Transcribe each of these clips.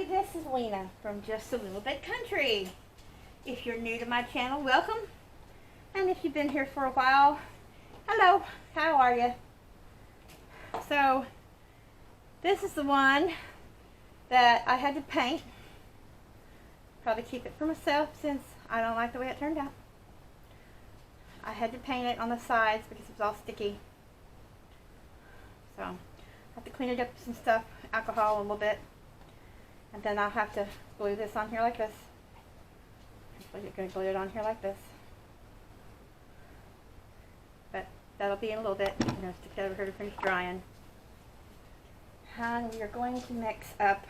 this is Lena from Just a Little Bit Country. If you're new to my channel, welcome. And if you've been here for a while, hello, how are you? So, this is the one that I had to paint. Probably keep it for myself since I don't like the way it turned out. I had to paint it on the sides because it was all sticky. So, I have to clean it up with some stuff, alcohol a little bit. And then I'll have to glue this on here like this. I'm going to glue it on here like this. But that'll be in a little bit. I'm going to stick it over here to finish drying. And we are going to mix up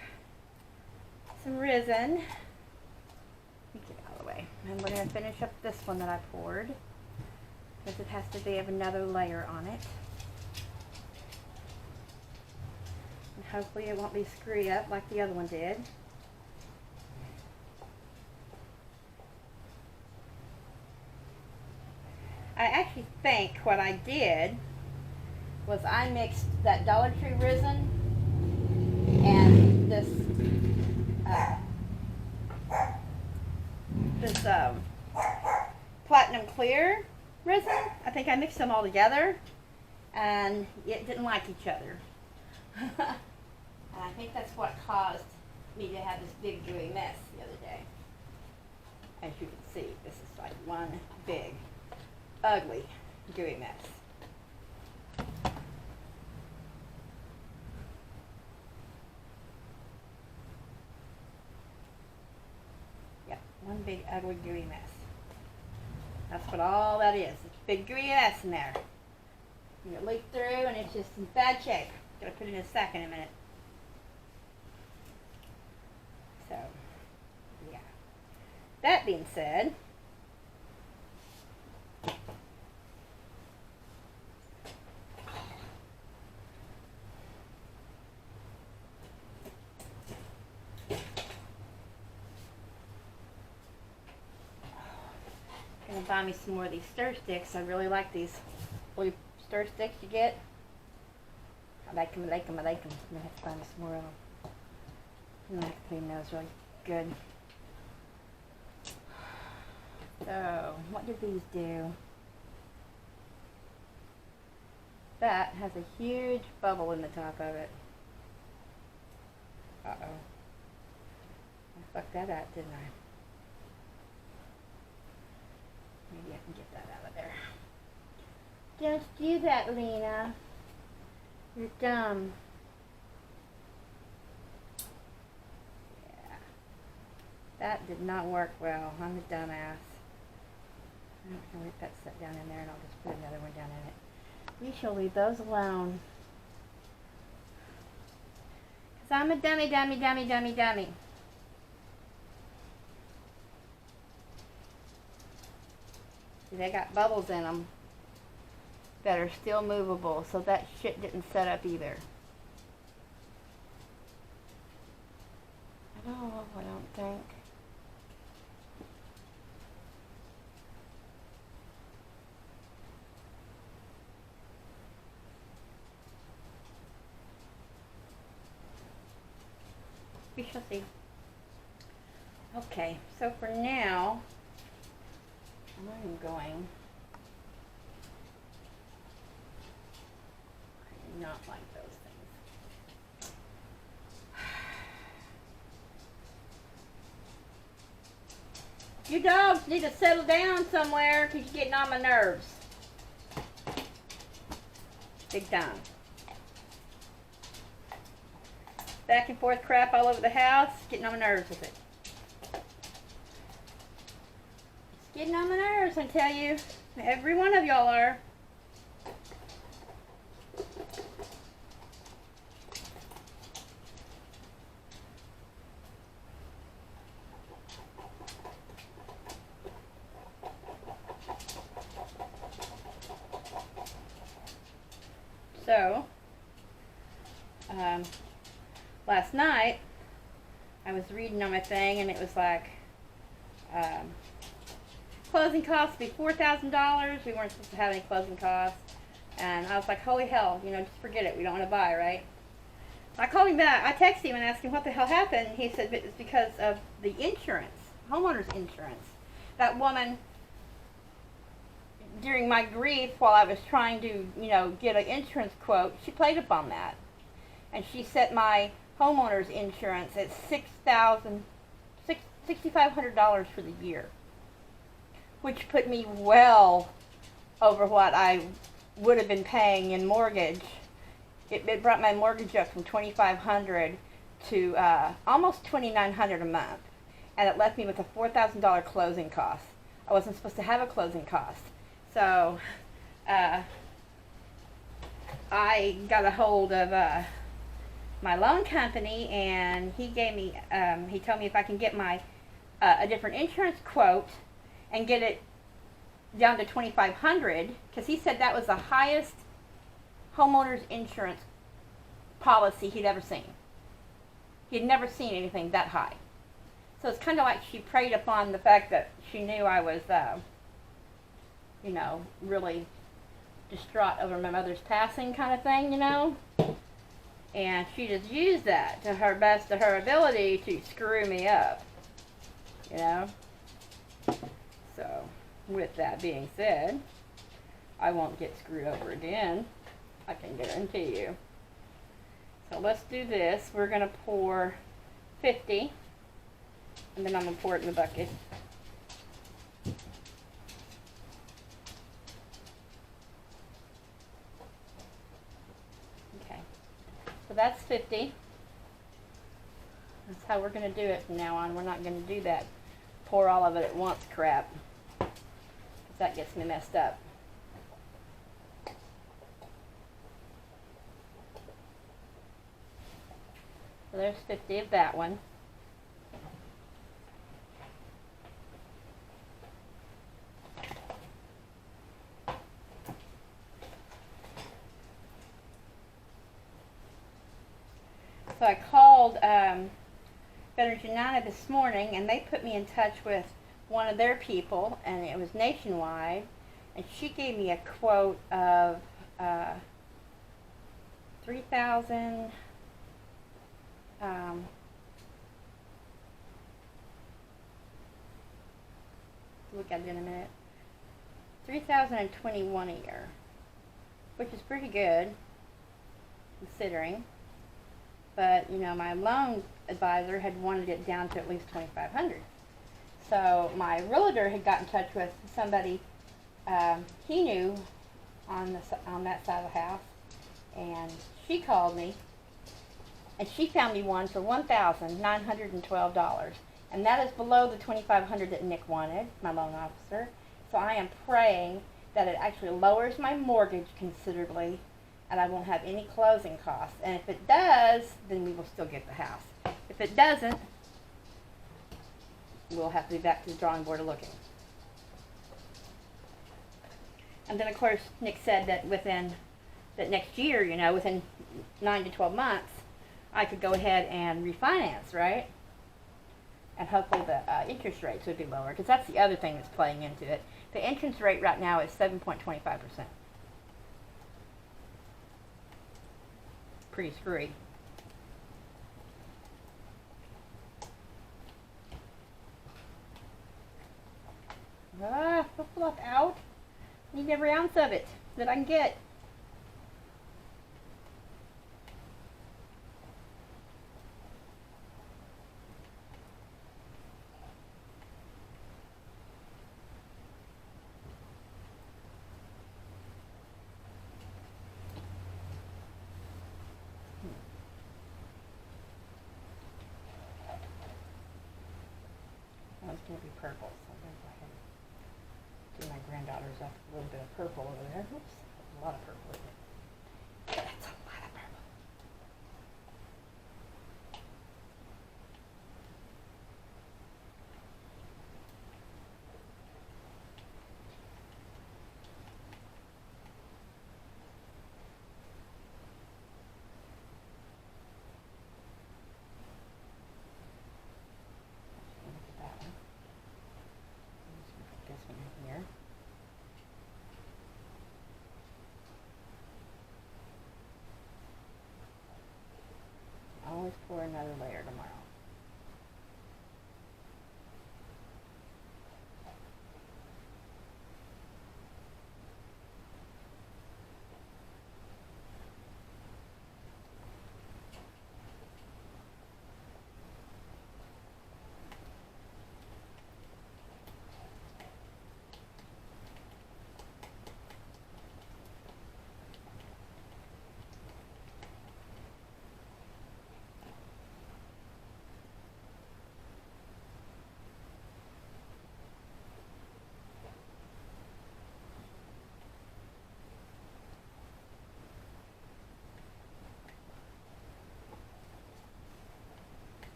some resin. Let me get it out of the way. And we're going to finish up this one that I poured, because it has to be of another layer on it. And hopefully it won't be screwed up like the other one did. I actually think what I did was I mixed that Dollar Tree resin and this platinum clear resin. I think I mixed them all together and it didn't like each other. And I think that's what caused me to have this big gooey mess the other day. As you can see, this is like one big ugly gooey mess. Yep, one big ugly gooey mess. That's what all that is. It's a big gooey mess in there. And it leaked through and it's just in bad shape. Gonna put it in a sack in a minute. So, yeah. That being said, gonna buy me some more of these stir sticks. I really like these blue stir sticks you get. I like them, I like them, I like them. I'm gonna have to buy me some more of them. I'm gonna have to clean those really good. So, what did these do? That has a huge bubble in the top of it. Uh-oh. I fucked that up, didn't I? Maybe I can get that out of there. Don't do that, Lena. You're dumb. Yeah. That did not work well. I'm a dumbass. I'm going to let that set down in there and I'll just put another one down in it. We shall leave those alone. Because I'm a dummy, dummy, dummy, dummy, dummy. See, they got bubbles in them that are still movable, so that shit didn't set up either. I don't think. We shall see. Okay, so for now, I'm going. I do not like those things. You dogs need to settle down somewhere because you're getting on my nerves. Big time. Back and forth crap all over the house, getting on my nerves with it. It's getting on my nerves, I tell you. Every one of y'all are. So, last night, I was reading on my thing and it was like, closing costs would be $4,000. We weren't supposed to have any closing costs. And I was like, holy hell, you know, just forget it. We don't want to buy, right? I called him back. I texted him and asked him what the hell happened. He said it's because of the insurance, homeowner's insurance. That woman, during my grief, while I was trying to, get an insurance quote, she played upon that. And she set my homeowner's insurance at $6,500 for the year, which put me well over what I would have been paying in mortgage. It brought my mortgage up from $2,500 to almost $2,900 a month, and it left me with a $4,000 closing cost. I wasn't supposed to have a closing cost, so I got a hold of my loan company, and he gave me. He told me if I can get my a different insurance quote and get it down to $2,500, because he said that was the highest homeowner's insurance policy he'd ever seen. He'd never seen anything that high. So it's kind of like she preyed upon the fact that she knew I was, really distraught over my mother's passing kind of thing, And she just used that to her best of her ability to screw me up, So, with that being said, I won't get screwed over again. I can guarantee you. So let's do this. We're going to pour 50, and then I'm going to pour it in the bucket. Okay, so that's 50. That's how we're going to do it from now on. We're not going to do that pour all of it at once crap, because that gets me messed up. So there's 50 of that one. So I called Veterans United this morning, and they put me in touch with one of their people, and it was nationwide, and she gave me a quote of $3,000. Look at it in a minute. $3,021 a year, which is pretty good considering. But my loan advisor had wanted it down to at least $2,500. So my realtor had got in touch with somebody he knew on that side of the house, and she called me. And she found me one for $1,912. And that is below the $2,500 that Nick wanted, my loan officer. So I am praying that it actually lowers my mortgage considerably, and I won't have any closing costs. And if it does, then we will still get the house. If it doesn't, we'll have to be back to the drawing board looking. And then, of course, Nick said that next year, within 9 to 12 months, I could go ahead and refinance, right? And hopefully the interest rates would be lower, because that's the other thing that's playing into it. The interest rate right now is 7.25%. Pretty screwy. The fluff out. Need every ounce of it that I can get. It's going to be purple, so I'm going to go ahead and do my granddaughter's up a little bit of purple over there. Oops, a lot of purple, isn't it? That's a lot of purple. always pour another layer tomorrow.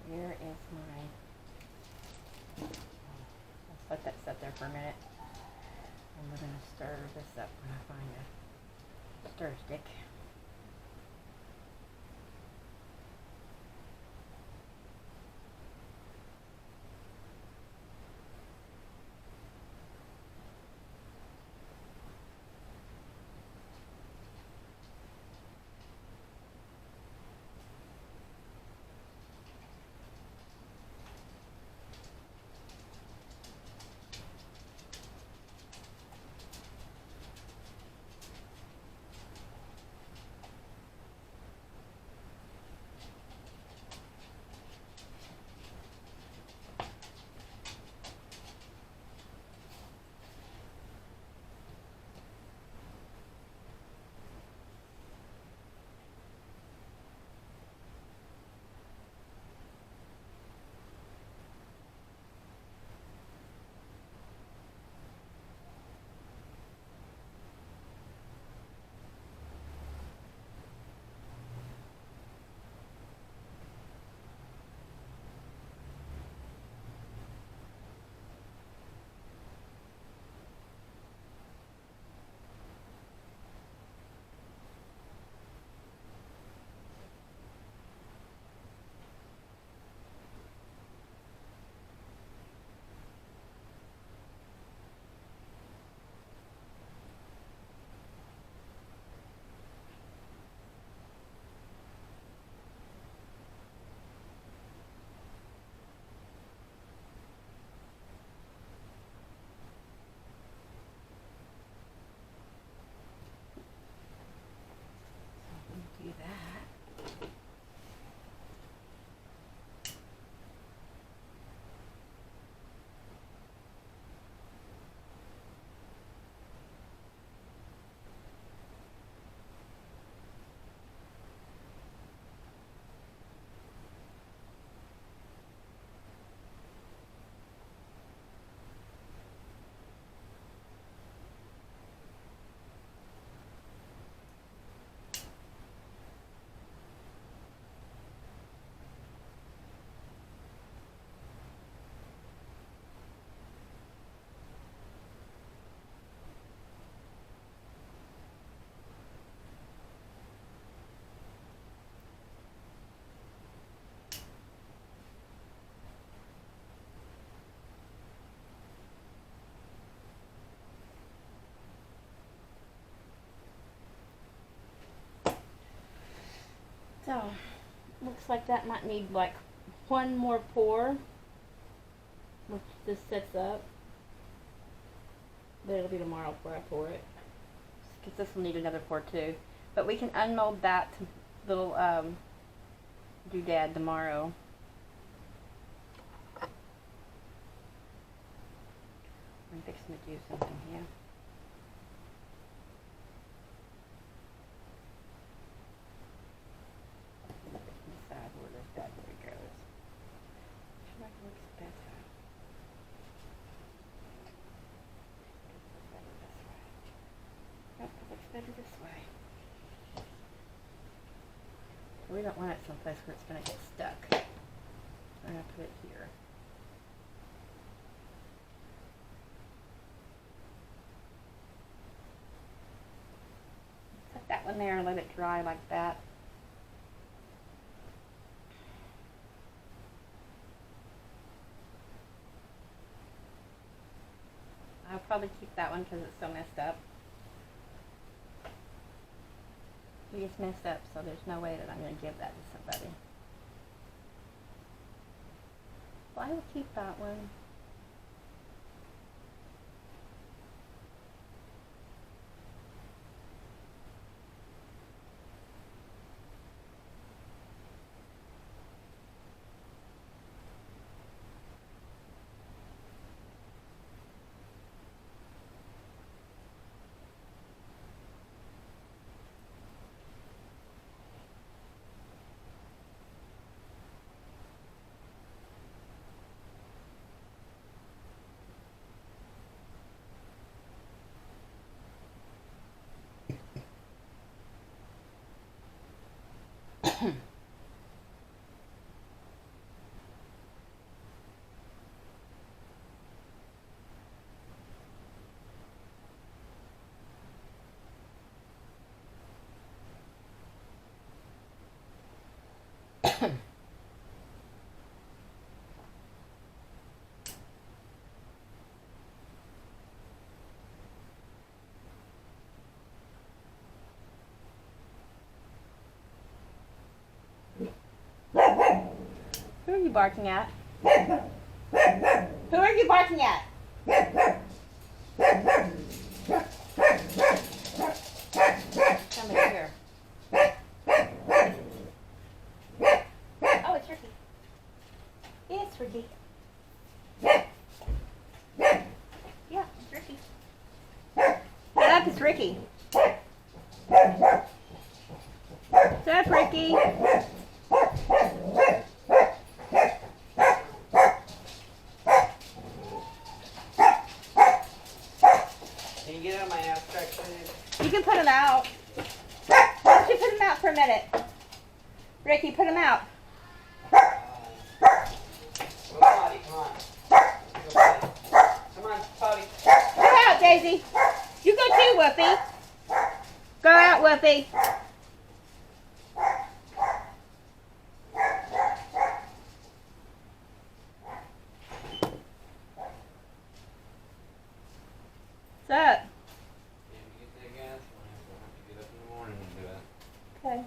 Here is my, let's let that sit there for a minute. And we're going to stir this up when I find a stir stick. Do that. So, looks like that might need like one more pour, which this sets up. But it'll be tomorrow before I pour it, because this will need another pour too. But we can unmold that little doodad tomorrow. I'm fixing to do something here. Inside better this way. We don't want it someplace where it's going to get stuck. I'm going to put it here. Put that one there and let it dry like that. I'll probably keep that one because it's so messed up. It's messed up, so there's no way that I'm going to give that to somebody. Well, I will keep that one. Who are you barking at? Who are you barking at? Come here. Oh, it's Ricky. It's Ricky. Yeah, it's Ricky. Shut up, it's Ricky. Shut up, Ricky. Can you get out of my abstract, please? You can put him out. Why don't you put him out for a minute? Ricky, put him out. Go potty, come on. Go potty. Come on, potty. Go out, Daisy. You go too, Whoopi. Go out, Whoopi. What's up? If you get that gas lamp, we'll have to get up in the morning and do it. Okay.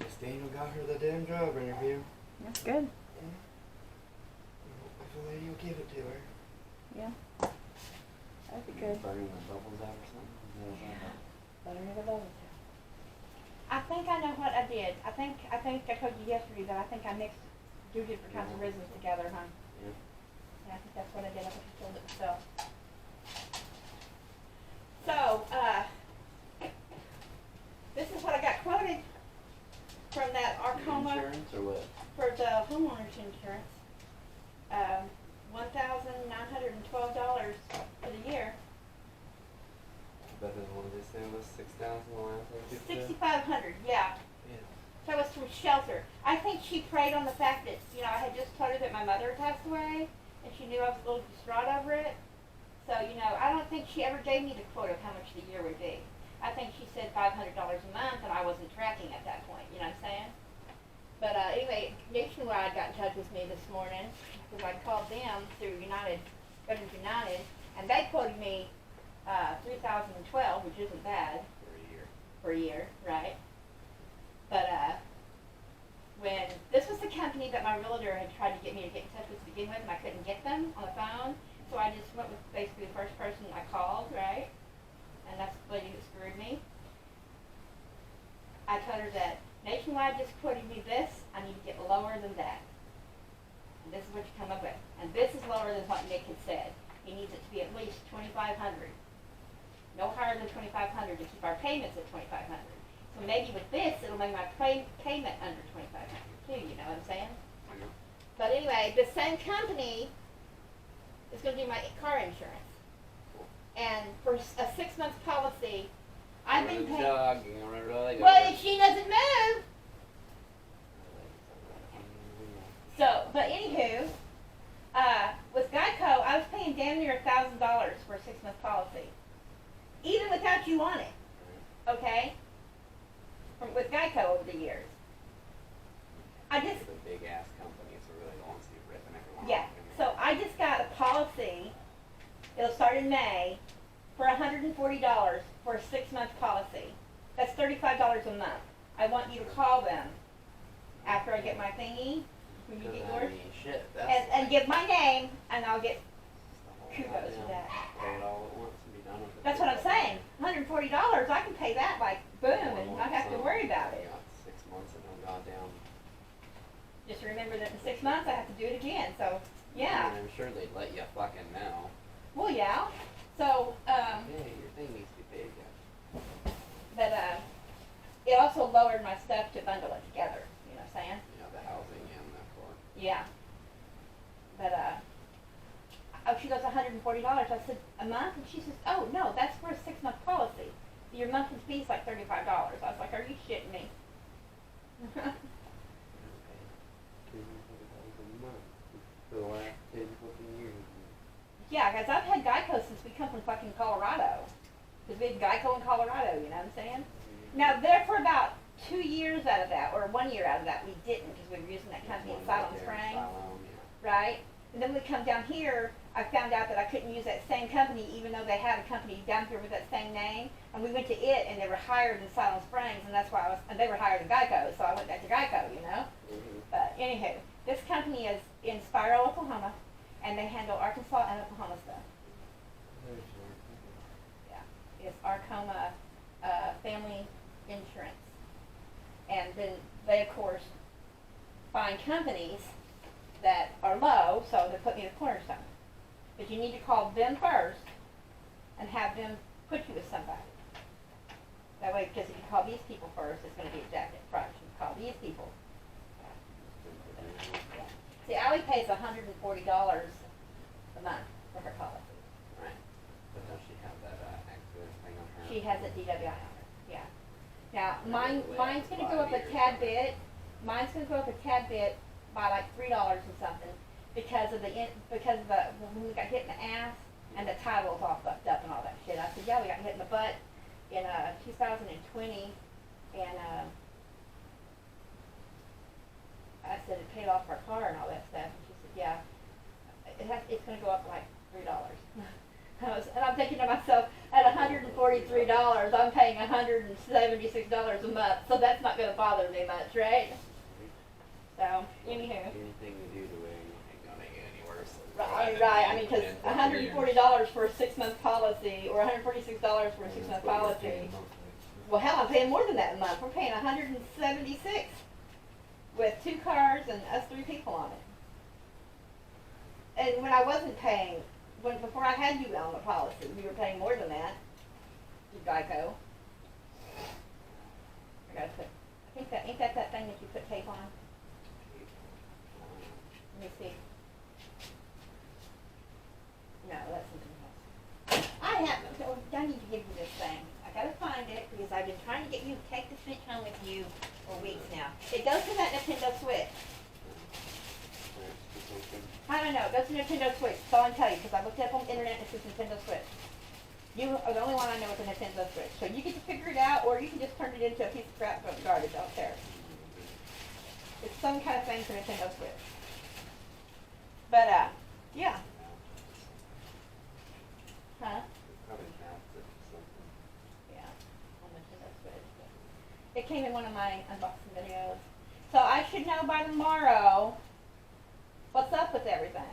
Miss Daniel got her the damn job interview. That's good. Yeah. I feel like you'll give it to her. Yeah. That'd be good. Burning the bubbles out or something? Yeah. Butter the bubbles out. I think I know what I did. I think I told you yesterday that I think I mixed two different kinds of resins together, huh? Yeah. Yeah, I think that's what I did. I think I told it myself. So, this is what I got quoted from that Arcoma Insurance or what? for the homeowner's insurance. $1,912 for the year. Better than what they say was 6,000 the last time. $6,500, yeah. Yeah. That was from shelter. I think she preyed on the fact that, you know, I had just told her that my mother had passed away, and she knew I was a little distraught over it. So, you know, I don't think she ever gave me the quote of how much the year would be. I think she said $500 a month, and I wasn't tracking at that point, you know what I'm saying? But anyway, Nationwide got in touch with me this morning, because I called them through Veterans United, and they quoted me $3,012, which isn't bad. For a year, right? But when this was the company that my realtor had tried to get me to get in touch with to begin with, and I couldn't get them on the phone, so I just went with basically the first person I called, right? And that's the lady that screwed me. I told her that Nationwide just quoted me this, I need to get lower than that. And this is what you come up with. And this is lower than what Nick had said. He needs it to be at least $2,500. No higher than $2,500 to keep our payments at $2,500. So maybe with this, it'll make my payment under $2,500 too, you know what I'm saying? But anyway, the same company is going to do my car insurance. And for a 6-month policy, I've been paying. Dog, you gonna run really good. Well, if she doesn't move. So, but anywho, with Geico, I was paying damn near $1,000 for a 6-month policy, even without you on it. Okay, with Geico over the years. I just The big ass companies are really the ones who ripping everyone yeah. off. So I just got a policy. It'll start in May for $140 for a 6-month policy. That's $35 a month. I want you to call them after I get my thingy. When you get yours, Shit, that's and give my name, and I'll get the whole kudos for goddamn that. pay it all at once and be done with it. That's what I'm saying. $140, I can pay that like boom and not have to worry about it. Got 6 months and no goddamn. Just remember that in 6 months I have to do it again. So yeah. I mean, I'm sure they'd let you fucking know. Well, yeah. So Hey, your thing needs to be paid yet. but it also lowered my stuff to bundle it together. You know what I'm saying? You know, the housing and the court. Yeah. But oh, she goes $140. I said a month, and she says, oh no, that's for a 6-month policy. Your monthly fee's like $35. I was like, are you shitting me? Okay. $240 a month for the last 10 fucking years. Yeah, because I've had Geico since we come from fucking Colorado. Because we had Geico in Colorado, you know what I'm saying? Now, there for about 2 years out of that, or 1 year out of that, we didn't, because we were using that company in Siloam Springs, right? And then we come down here, I found out that I couldn't use that same company, even though they had a company down here with that same name. And we went to it, and they were higher than Siloam Springs, and that's why and they were higher than Geico, so I went back to Geico, you know? But anywho, this company is in Spiro, Oklahoma, and they handle Arkansas and Oklahoma stuff. Yeah, it's Arcoma Family Insurance. And then they, of course, find companies that are low, so they put me in a cornerstone. But you need to call them first and have them put you with somebody. That way, because if you call these people first, it's going to be exactly price. You call these people. Yeah. See, Allie pays $140 a month for her policy. Right. But does she have that accident thing on her? She has a DWI on her, yeah. Now, mine's going to go up a 5 tad years. bit. Mine's going to go up a tad bit by like $3 and something because of when we got hit in the ass and the tire was all fucked up and all that shit. I said, yeah, we got hit in the butt in 2020, and I said it paid off our car and all that stuff. And she said, yeah, it's going to go up like $3. And I'm thinking to myself, at $143, I'm paying $176 a month, so that's not going to bother me much, right? So, anywho. Anything you do to it ain't gonna make it any worse. Right, I mean, because $140 for a 6-month policy, or $146 for a 6-month policy. Well, hell, I'm paying more than that a month. We're paying $176 with 2 cars and us 3 people on it. And when I wasn't paying, before I had you on the policy, we were paying more than that. Geico. I gotta put. I think ain't that thing that you put tape on? Let me see. No, that's something else. I need to give you this thing. I gotta find it because I've been trying to get you to take the Switch home with you for weeks now. It goes to that Nintendo Switch. I don't know. It goes to Nintendo Switch. That's all I can tell you because I looked it up on the internet and it says Nintendo Switch. You are the only one I know with a Nintendo Switch. So you get to figure it out, or you can just turn it into a piece of crap from garbage. I don't care. It's some kind of thing for Nintendo Switch. But, yeah. Huh? Yeah, on Nintendo Switch. It came in one of my unboxing videos. So I should know by tomorrow what's up with everything.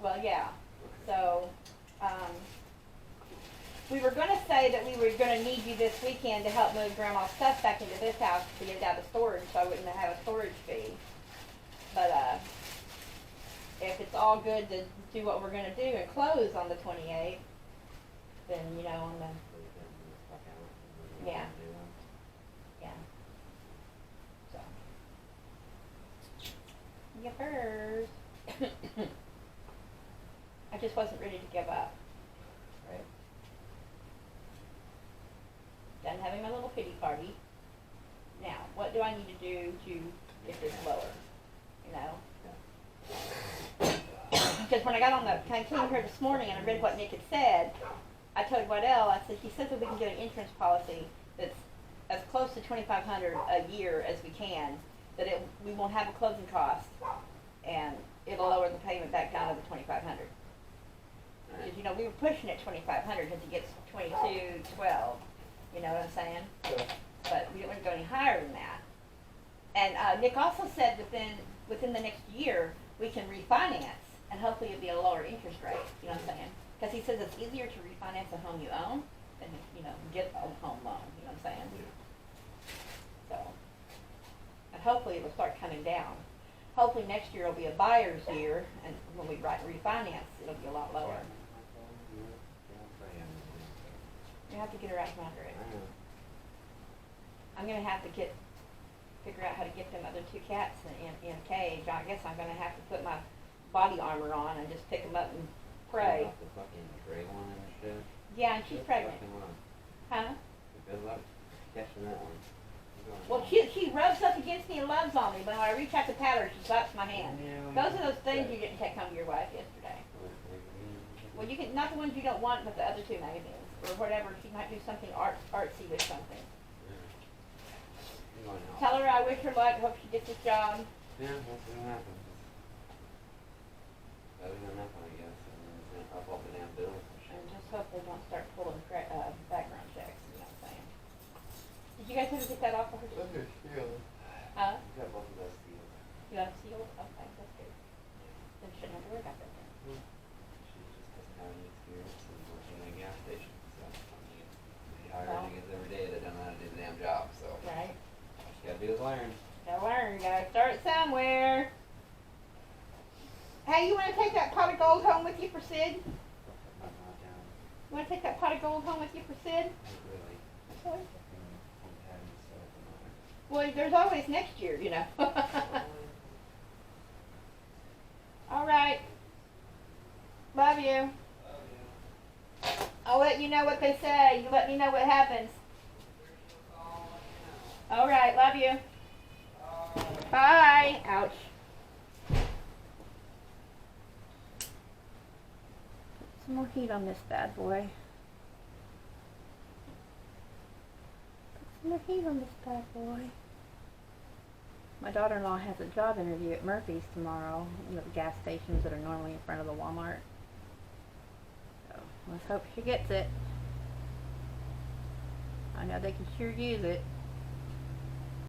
Well, yeah. So, we were going to say that we were going to need you this weekend to help move Grandma's stuff back into this house to get it out of storage, so I wouldn't have a storage fee. But if it's all good to do what we're going to do and close on the 28th, then, you know, on the... Yeah. Yeah. So. Yippers. I just wasn't ready to give up. Right. party. Now, what do I need to do to get this lower? You know? Because when I got on the, I came here this morning and I read what Nick had said, I told Waddell, I said, he says that we can get an insurance policy that's as close to $2,500 a year as we can, that we won't have a closing cost, and it'll lower the payment back down to the $2,500. Because, you know, we were pushing it $2,500 because he gets $2,212, you know what I'm saying? But we don't want to go any higher than that. And Nick also said within the next year, we can refinance, and hopefully it'll be a lower interest rate, you know what I'm saying? Because he says it's easier to refinance a home you own than, you know, get a home loan, you know what I'm saying? So, and hopefully it will start coming down. Hopefully next year will be a buyer's year, and when we refinance, it'll be a lot lower. You have to get her out from under it. I'm gonna have to figure out how to get them other two cats in a cage. I guess I'm gonna have to put my body armor on and just pick them up and pray. The fucking gray one and shit. Yeah, and she's pregnant. Huh? Good luck catching that one. Well, she rubs up against me and loves on me, but when I reach out to pat her, she slaps my hand. Those are those things you didn't take home to your wife yesterday. Well, you can, not the ones you don't want, but the other two magazines, or whatever. She might do something artsy with something. Tell her I wish her luck, hope she gets this job. Yeah, that's gonna happen. Better than nothing, I guess. And then it's gonna pop all the damn bills and shit. And just hope they don't start pulling background checks, you know what I'm saying? Did you guys ever get that off of her? Okay, sealed. Huh? You got both of those sealed. You got it sealed? Okay, that's good. Then you shouldn't have to worry about that then. She just doesn't have any experience in working in a gas station, so, I mean, they hire Well. niggas every day that don't know how to do the damn job, so. Right? All she gotta do is learn. Gotta learn, you gotta start somewhere. Hey, you wanna take that pot of gold home with you for Sid? Not down. You wanna take that pot of gold home with you for Sid? Not really. Okay. Fucking having stuff at the moment. Well, there's always next year, you know. All right. Love you. I'll let you know what they say. You let me know what happens. All right. Love you. Bye. Ouch. Some more heat on this bad boy. Put some more heat on this bad boy. My daughter-in-law has a job interview at Murphy's tomorrow, one of the gas stations that are normally in front of the Walmart. So let's hope she gets it. I know they can sure use it.